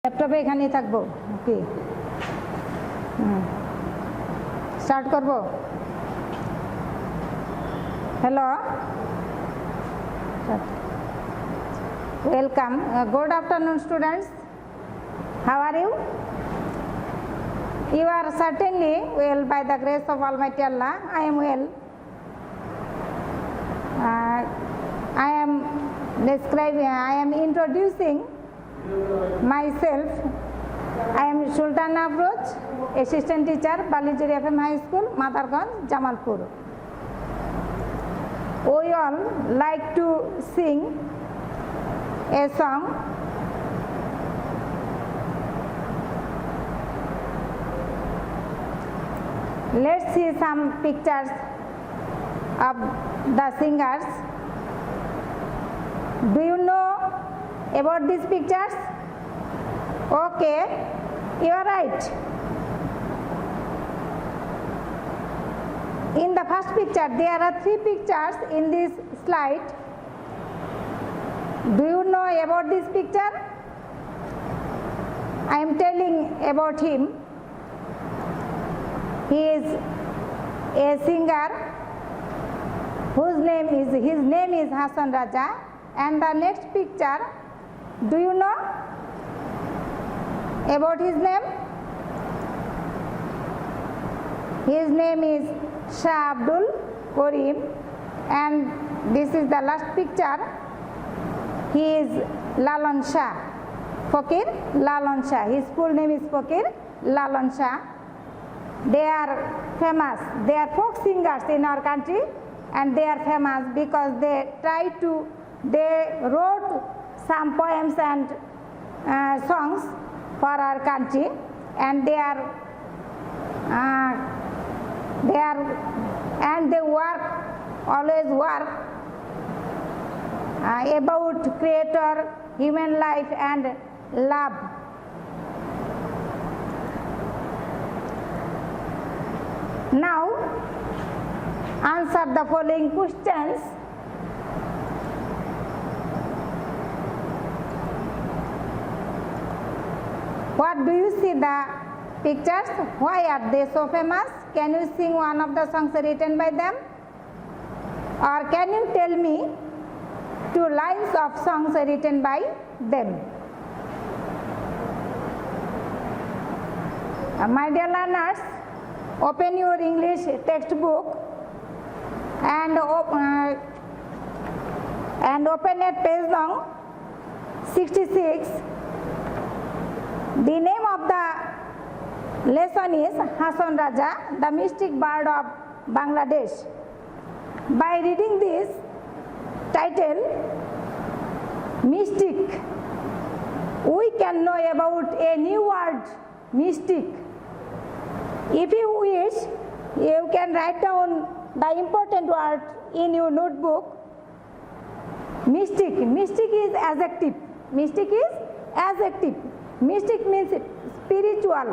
ল্যাপটপে এখানেই থাকবো কি স্টার্ট করব। Hello, welcome. Good afternoon, students. How are you? You are certainly well by the grace of Almighty Allah. I am well. I am introducing myself. I am Sultana Afroz, assistant teacher, Balijuri FM High School, Madarganj, Jamalpur. We all like to sing a song. Let's see some pictures of the singers. Do you know about these pictures? Okay, you are right. In the first picture, there are 3 pictures in this slide. Do you know about this picture? I am telling about him. He is a singer his name is Hasan Raja. And the next picture, do you know about his name? His name is Shah Abdul Karim. And this is the last picture. He is Lalon Shah, Fakir Lalon Shah. His full name is Fakir Lalon Shah. They are famous. They are folk singers in our country, and they are famous because they wrote some poems and songs for our country, and they always work about creator, human life and love. Now answer the following questions. What do you see the pictures? Why are they so famous? Can you sing one of the songs written by them? Or can you tell me 2 lines of songs written by them? My dear learners, open your English textbook and open at page number 66. The name of the lesson is Hasan Raja, the mystic bird of Bangladesh. By reading this title, mystic, we can know about a new word, mystic. If you wish, you can write down the important word in your notebook. Mystic. Mystic is adjective. Mystic is adjective. Mystic means spiritual.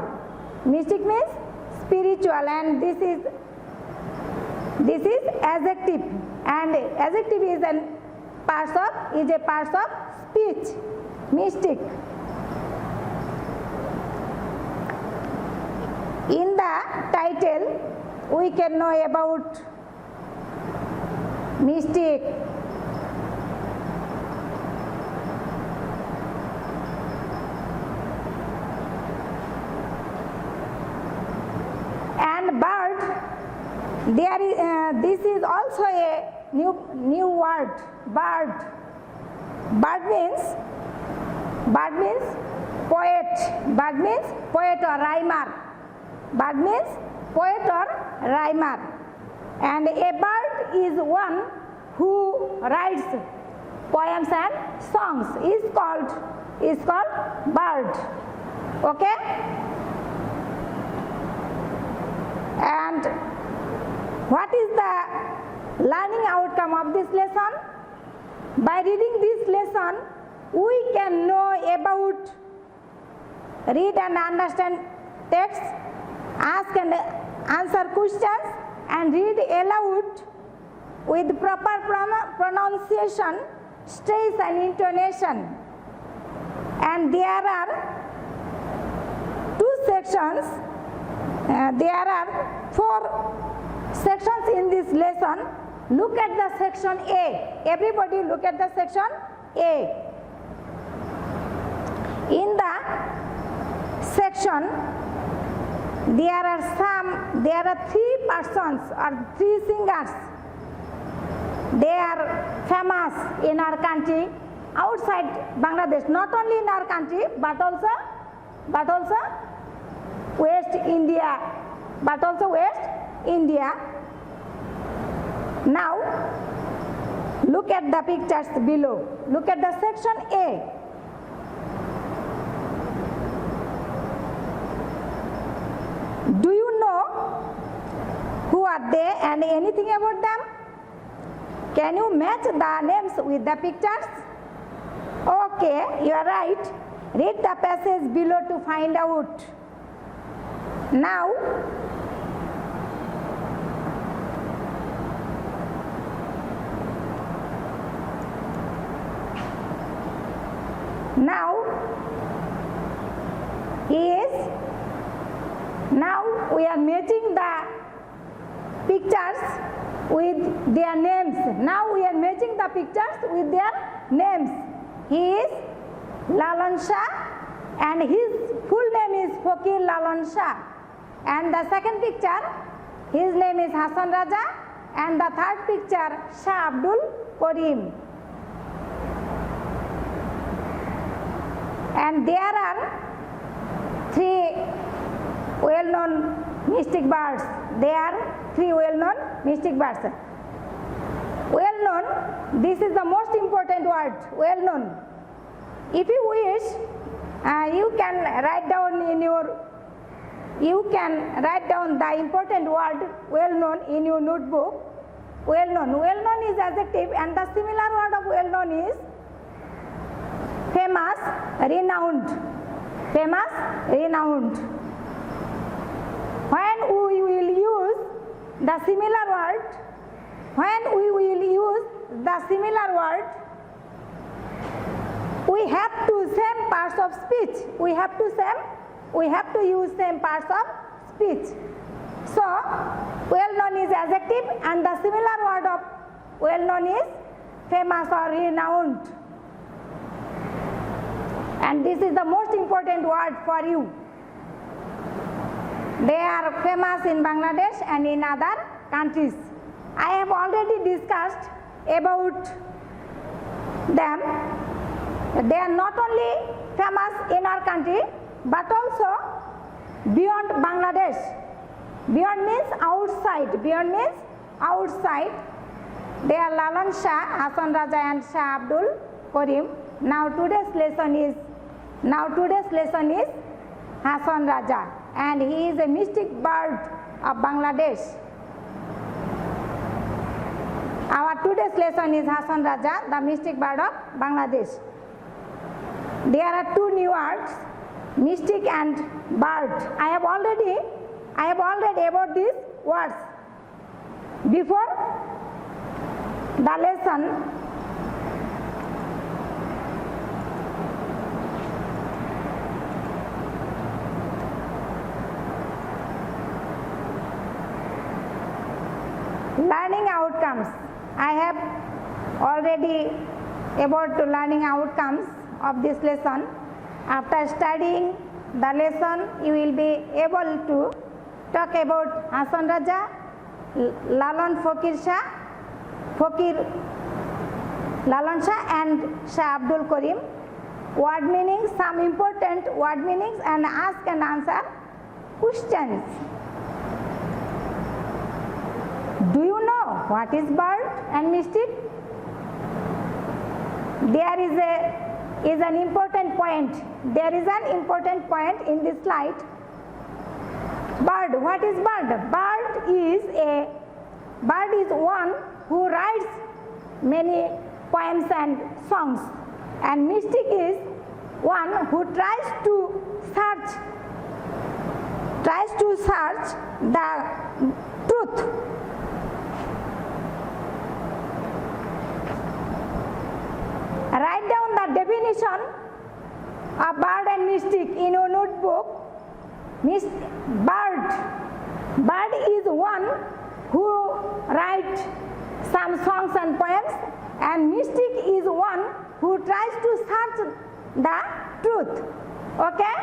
Mystic means spiritual, and this is adjective, and adjective is a part of speech. Mystic. In the title, we can know about mystic. And bird, this is also a new word. Bird. Bird means poet. Bird means poet or rhymer. Bird means poet or rhymer. And a bird is one who writes poems and songs. Is called bird. Okay? And what is the learning outcome of this lesson? By reading this lesson, we can know about read and understand text, ask and answer questions, and read aloud with proper pronunciation, stress and intonation. And there are sections. There are 4 sections in this lesson. Look at the section A. Everybody look at the section A. In the section, there are 3 persons or 3 singers. They are famous in our country, outside Bangladesh, not only in our country but also West India, Now look at the pictures below. Look at the section A. Do you know who are they and anything about them? Can you match the names with the pictures? Okay, you are right. Read the passage below to find out. Now, we are matching the pictures with their names. Now we are matching the pictures with their names. He is Lalan Shah and his full name is Fakir Lalan Shah. And the second picture, his name is Hasan Raja, and the third picture, Shah Abdul Karim. And there are 3 well-known mystic birds. There are 3 well-known mystic birds. Well-known, this is the most important word, well-known. If you wish, you can write down the important word well-known in your notebook. Well-known is adjective, and the similar word of well-known is famous, renowned. When we will use the similar word, we have to same parts of speech. We have to use same parts of speech. So, well-known is adjective, and the similar word of well-known is famous or renowned. And this is the most important word for you. They are famous in Bangladesh and in other countries. I have already discussed about them. They are not only famous in our country but also beyond Bangladesh. Beyond means outside. They are Lalan Shah, Hasan Raja and Shah Abdul Karim. Now today's lesson is Hasan Raja, and he is a mystic bird of Bangladesh. Our today's lesson is Hasan Raja, the mystic bird of Bangladesh. There are 2 new words, mystic and bird. I have already about these words before the lesson. Learning outcomes. I have already about the learning outcomes of this lesson. After studying the lesson, you will be able to talk about Hasan Raja, Lalan Fakir Lalan Shah and Shah Abdul Karim. Word meanings, some important word meanings, and ask and answer questions. Do you know what is bird and mystic? There is an important point. There is an important point in this slide. Bird. What is bird? Bird is one who writes many poems and songs, and mystic is one who tries to search the truth. Write down the definition of bird and mystic in your notebook Bird. Bird is one who writes some songs and poems, and mystic is one who tries to search the truth. Okay?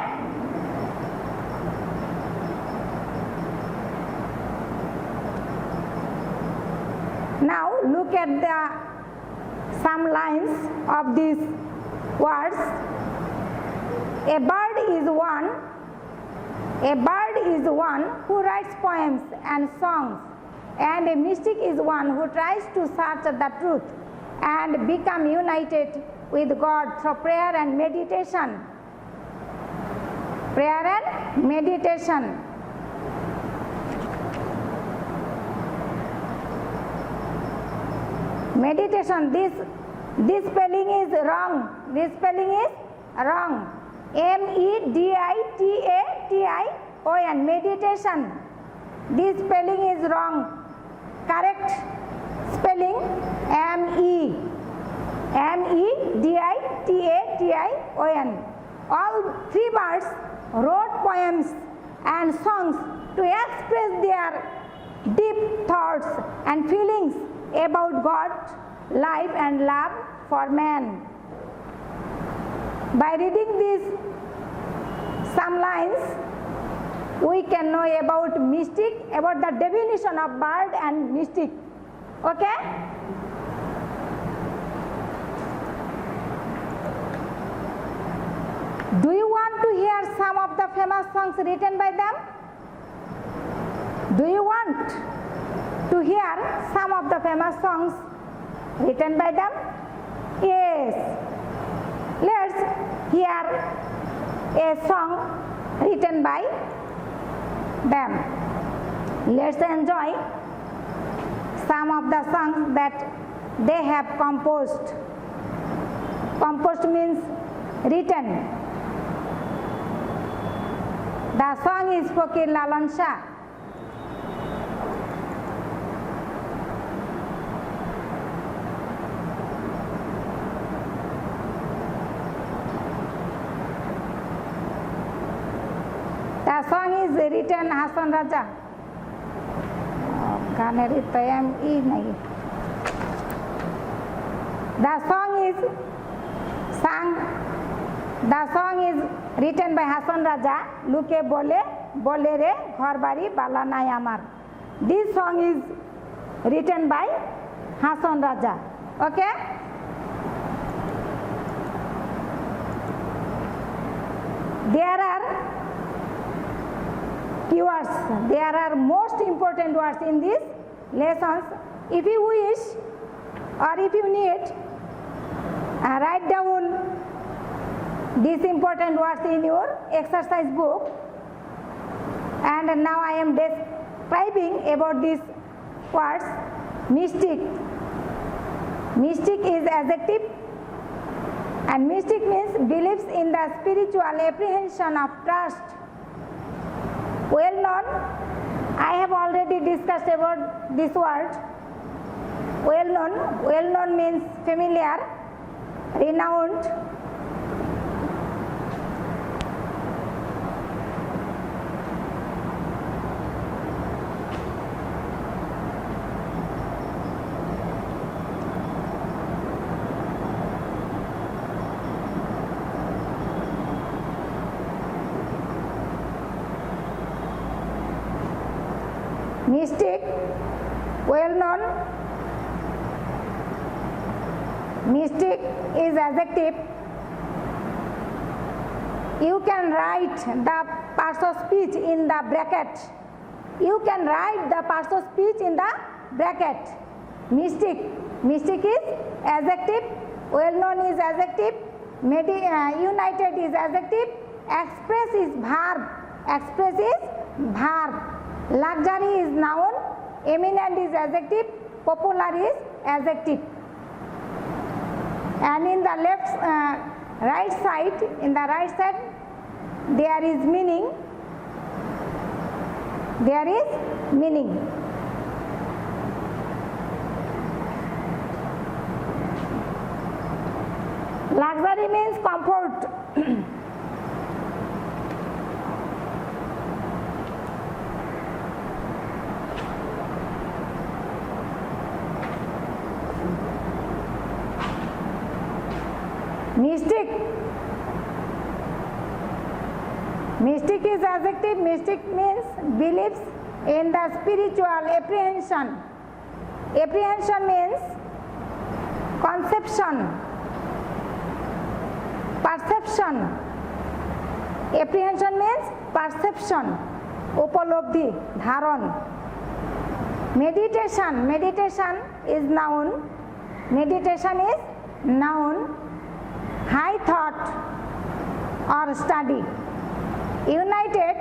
Now look at some lines of these words. A bird is one who writes poems and songs, and a mystic is one who tries to search the truth and become united with God through prayer and meditation. Prayer and meditation. Meditation, this spelling is wrong. This spelling is wrong. M-E-D-I-T-A-T-I-O-N, meditation. This spelling is wrong. Correct spelling, M-E-D-I-T-A-T-I-O-N. All three birds wrote poems and songs to express their deep thoughts and feelings about God, life and love for man. By reading these some lines, we can know about mystic, about the definition of bird and mystic. Okay? Do you want to hear some of the famous songs written by them? Do you want to hear some of the famous songs written by them? Yes. Let's hear a song written by them. Let's enjoy some of the songs that they have composed. Composed means written. The song is Fakir Lalan Shah. The song is written Hasan Raja. The song is written by Hasan Raja. Luke bole re ghar bari bala nai amar. This song is written by Hasan Raja. Okay? There are keywords. There are most important words in these lessons. If you wish or if you need, write down these important words in your exercise book. And now I am describing about these words. Mystic. Mystic is adjective, and mystic means beliefs in the spiritual apprehension of trust. Well known, I have already discussed about this word. Well known means familiar, renowned. Mystic, well known. Mystic is adjective. You can write the parts of speech in the bracket. You can write the parts of speech in the bracket. Mystic. Mystic is adjective. Well known is adjective. United is adjective. Express is verb. Express is verb. Luxury is noun, eminent is adjective, popular is adjective. And in the right side, there is meaning. There is meaning. Luxury means comfort. Mystic. Mystic is adjective. Mystic means beliefs in the spiritual apprehension. Apprehension means conception, perception. Apprehension means perception, upalobdhi, dharan. Meditation. Meditation is noun. Meditation is noun. High thought or study. United.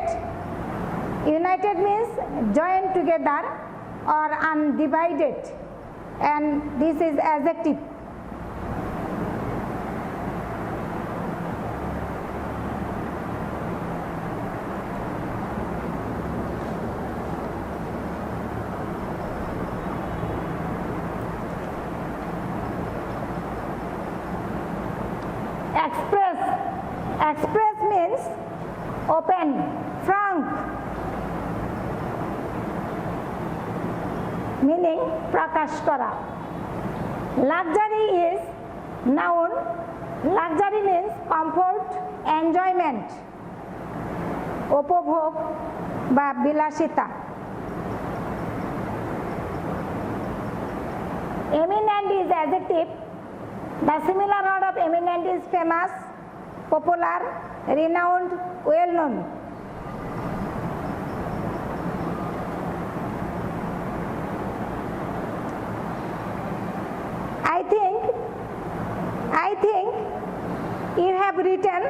United means joined together or undivided, and this is adjective. Express. Express means open, frank, meaning prakash kara. Luxury is noun. Luxury means comfort, enjoyment, উপভোগ বা বিলাসিতা। Eminent is adjective. The similar word of eminent is famous, popular, renowned, well known. I think you have written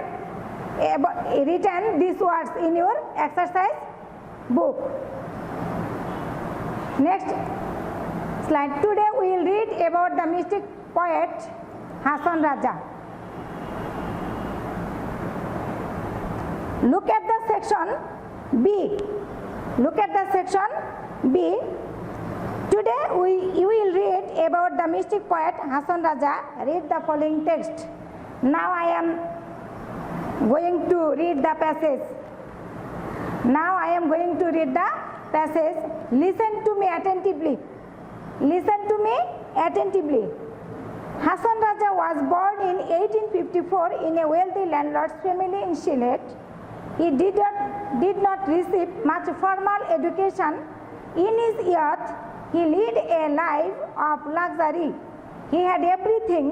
these words in your exercise book. Next slide. Today we will read about the mystic poet Hasan Raja. Look at the section B. Look at the section B. Today you will read about the mystic poet Hasan Raja. Read the following text. Now I am going to read the passage. Now I am going to read the passage. Listen to me attentively. Listen to me attentively. Hasan Raja was born in 1854 in a wealthy landlord's family in Sylhet. He did not receive much formal education. In his youth, he led a life of luxury. He had everything,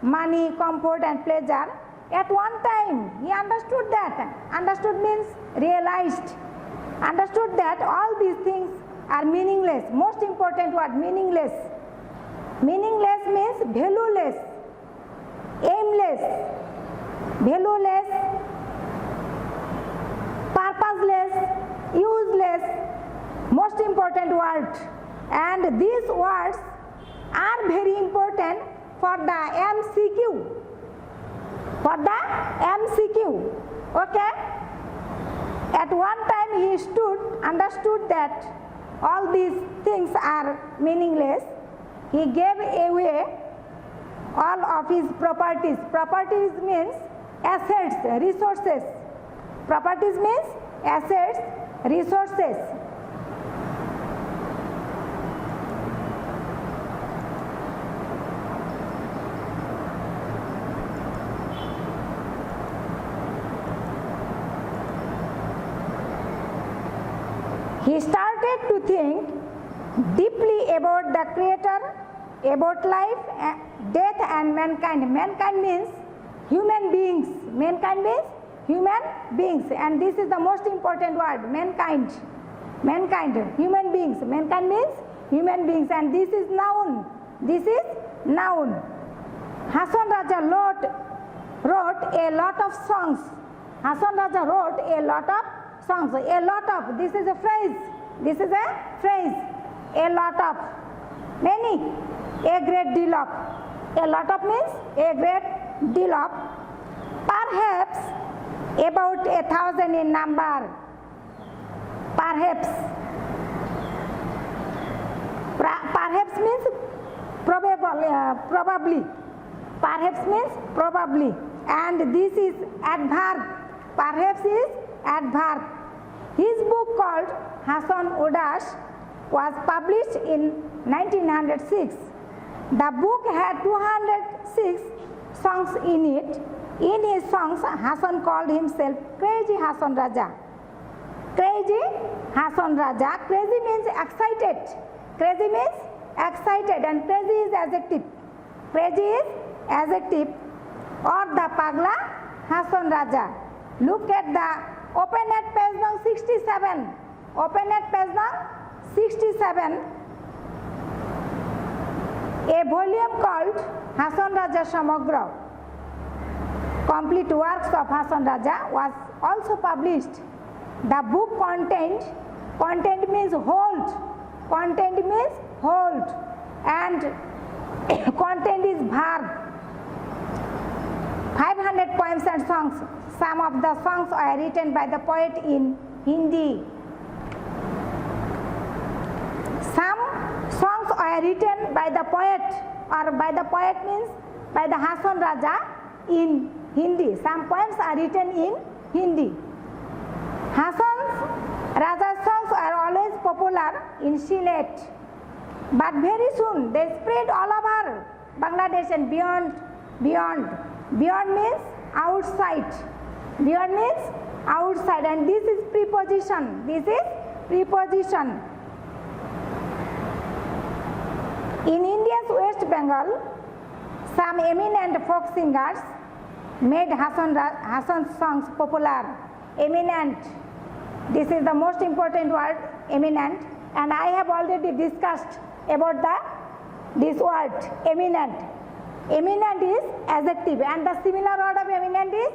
money, comfort and pleasure. At one time, he understood that. Understood means realized. Understood that all these things are meaningless. Most important word, meaningless. Meaningless means valueless, aimless, valueless, purposeless, useless. Most important word. And these words are very important for the MCQ. For the MCQ. Okay? At one time he understood that all these things are meaningless. He gave away all of his properties. Properties means assets, resources. Properties means assets, resources. He started to think deeply about the Creator, about life, death and mankind. Mankind means human beings. Mankind means human beings, and this is the most important word, mankind. Mankind, human beings. Mankind means human beings, and this is noun. This is noun. Hasan Raja wrote a lot of songs. Hasan Raja wrote a lot of songs. A lot of, this is a phrase. This is a phrase. A lot of, many, a great deal of. A lot of means a great deal of. Perhaps about 1,000 in number. Perhaps. Perhaps means probably. Perhaps means probably. And this is adverb. Perhaps is adverb. His book called Hasan Udas was published in 1906. The book had 206 songs in it. In his songs, Hasan called himself Crazy Hasan Raja. Crazy Hasan Raja. Crazy means excited. Crazy means excited, and crazy is adjective. Crazy is adjective. Or the Pagla Hasan Raja. Look at the open at page number 67. Open at page number 67. A volume called Hasan Raja Samagra, complete works of Hasan Raja, was also published. The book content means hold, and content is verb. 500 poems and songs. Some of the songs are written by the poet in Hindi. Some songs are written by the poet, or by the poet means by the Hasan Raja in Hindi. Some poems are written in Hindi. Hasan Raja's songs are always popular in Sylhet, but very soon they spread all over Bangladesh and beyond. Beyond means outside. Beyond means outside, and this is preposition. This is preposition. In India's West Bengal, some eminent folk singers made Hasan's songs popular. Eminent. This is the most important word, eminent, and I have already discussed about this word, eminent. Eminent is adjective, and the similar word of eminent is?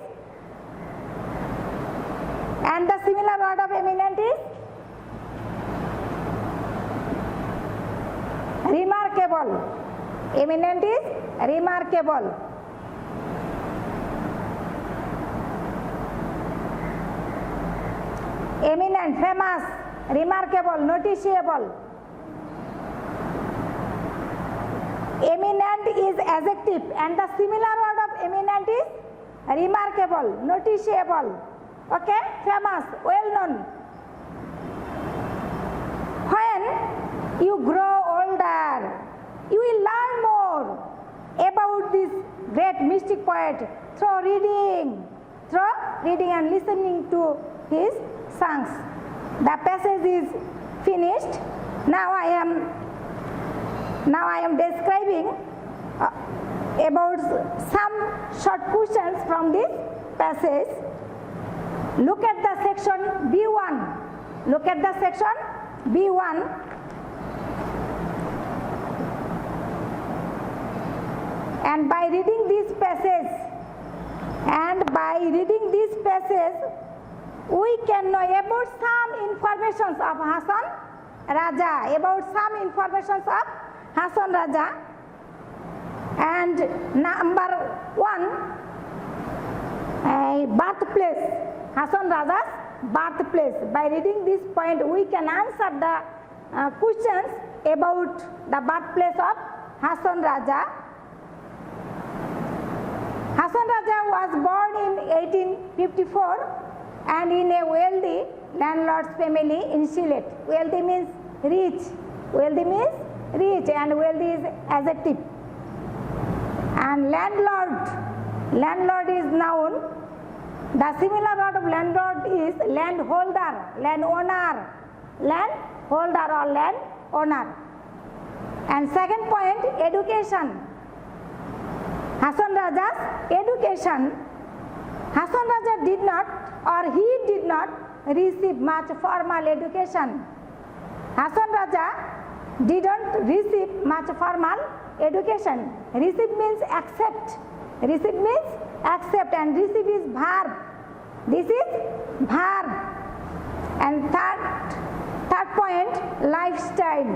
And the similar word of eminent is? Remarkable. Eminent is remarkable. Eminent, famous, remarkable, noticeable. Eminent is adjective, and the similar word of eminent is remarkable, noticeable. Okay, famous, well known. When you grow older, you will learn more about this great mystic poet through reading and listening to his songs. The passage is finished. Now I am describing about some short questions from this passage. Look at the section B1. Look at the section B1. And by reading this passage, we can know about some informations of Hasan Raja. And number one, birthplace, Hasan Raja's birthplace. By reading this point, we can answer the questions about the birthplace of Hasan Raja. Hasan Raja was born in 1854 and in a wealthy landlord's family in Sylhet. Wealthy means rich. And wealthy is adjective. And landlord is noun. The similar word of landlord is landholder, landowner or landowner. And second point, education. Hasan Raja's education. Hasan Raja did not receive much formal education. Hasan Raja didn't receive much formal education. Receive means accept. And receive is verb. This is verb. And third point, lifestyle.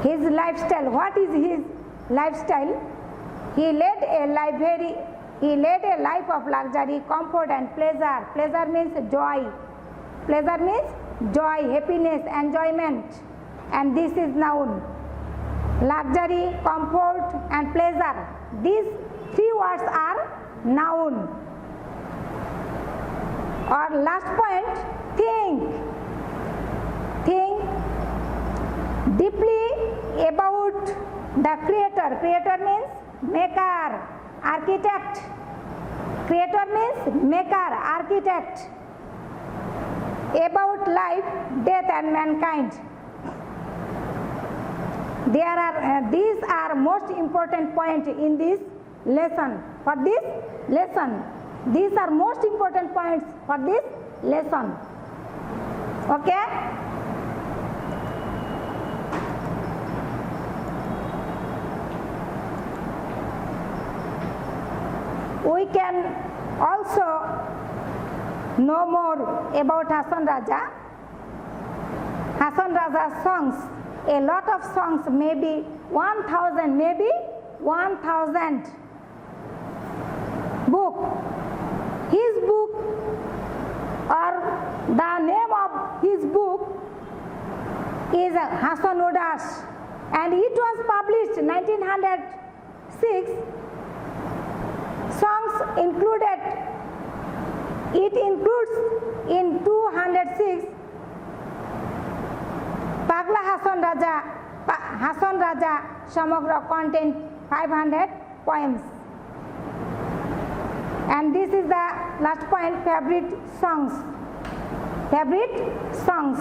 His lifestyle. What is his lifestyle? He led a life of luxury, comfort and pleasure. Pleasure means joy. Happiness, enjoyment. And this is noun. Luxury, comfort and pleasure. These three words are noun. Or last point, think deeply about The creator. Creator means maker, architect. Creator means maker, architect. About life, death and mankind. These are most important point in this lesson. For this lesson, these are most important points for this lesson. Okay? We can also know more about Hasan Raja. Hasan Raja's songs, a lot of songs, maybe 1,000, maybe 1,000 book. His book, or the name of his book is Hasan Udas, and it was published 1906. Songs included, it includes in 206 Pagla Hasan Raja Samagra content 500 poems. And this is the last point, favorite songs. Favorite songs.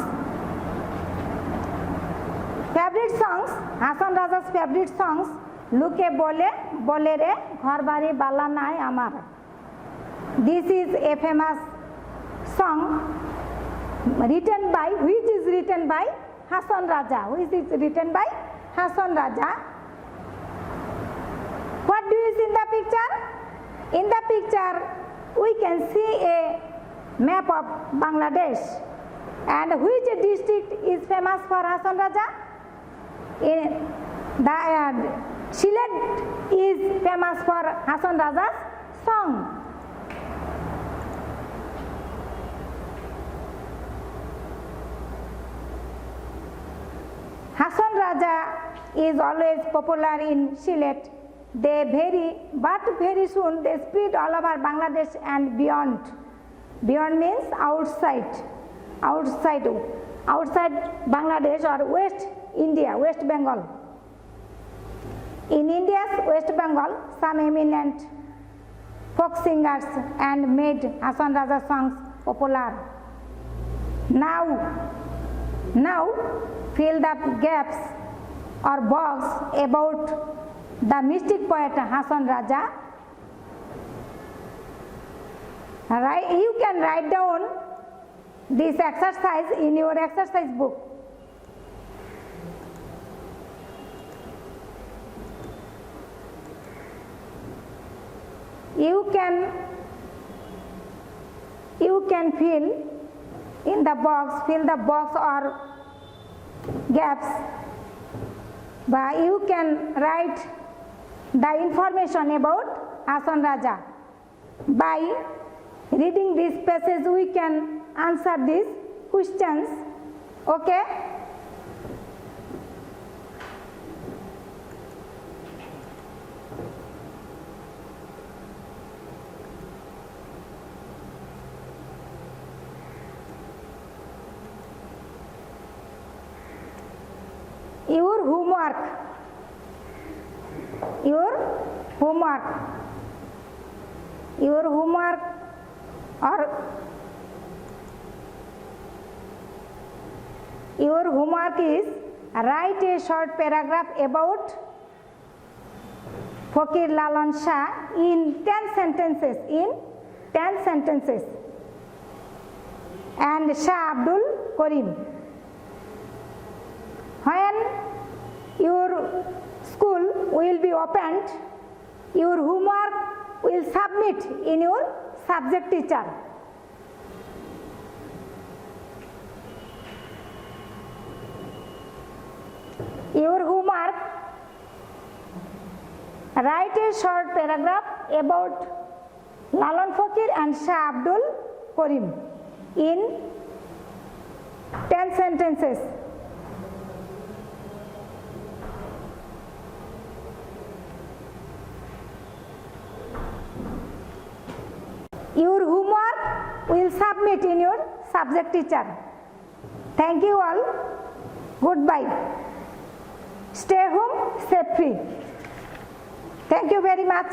Favorite songs, Hasan Raja's favorite songs, Luke Bole Re Ghar Bari Bala Nai Amar. This is a famous song written by, which is written by Hasan Raja. Which is written by Hasan Raja. What do you see in the picture? In the picture, we can see a map of Bangladesh. And which district is famous for Hasan Raja? Sylhet is famous for Hasan Raja's song. Hasan Raja is always popular in Sylhet. They vary, but very soon they spread all over Bangladesh and beyond. Beyond means outside Bangladesh or West India, West Bengal. In India's West Bengal, some eminent folk singers and made Hasan Raja songs popular. Now fill the gaps or box about the mystic poet Hasan Raja. You can write down this exercise in your exercise book. You can fill the box or gaps, but you can write the information about Hasan Raja. By reading this passage, we can answer these questions. Okay? Your homework is write a short paragraph about Fakir Lalan Shah in 10 sentences, and Shah Abdul Karim. When your school will be opened, your homework will submit in your subject teacher. Your homework, write a short paragraph about Lalan Fakir and Shah Abdul Karim in 10 sentences. Your homework will submit in your subject teacher. Thank you all. Goodbye. stay home, stay free. Thank you very much.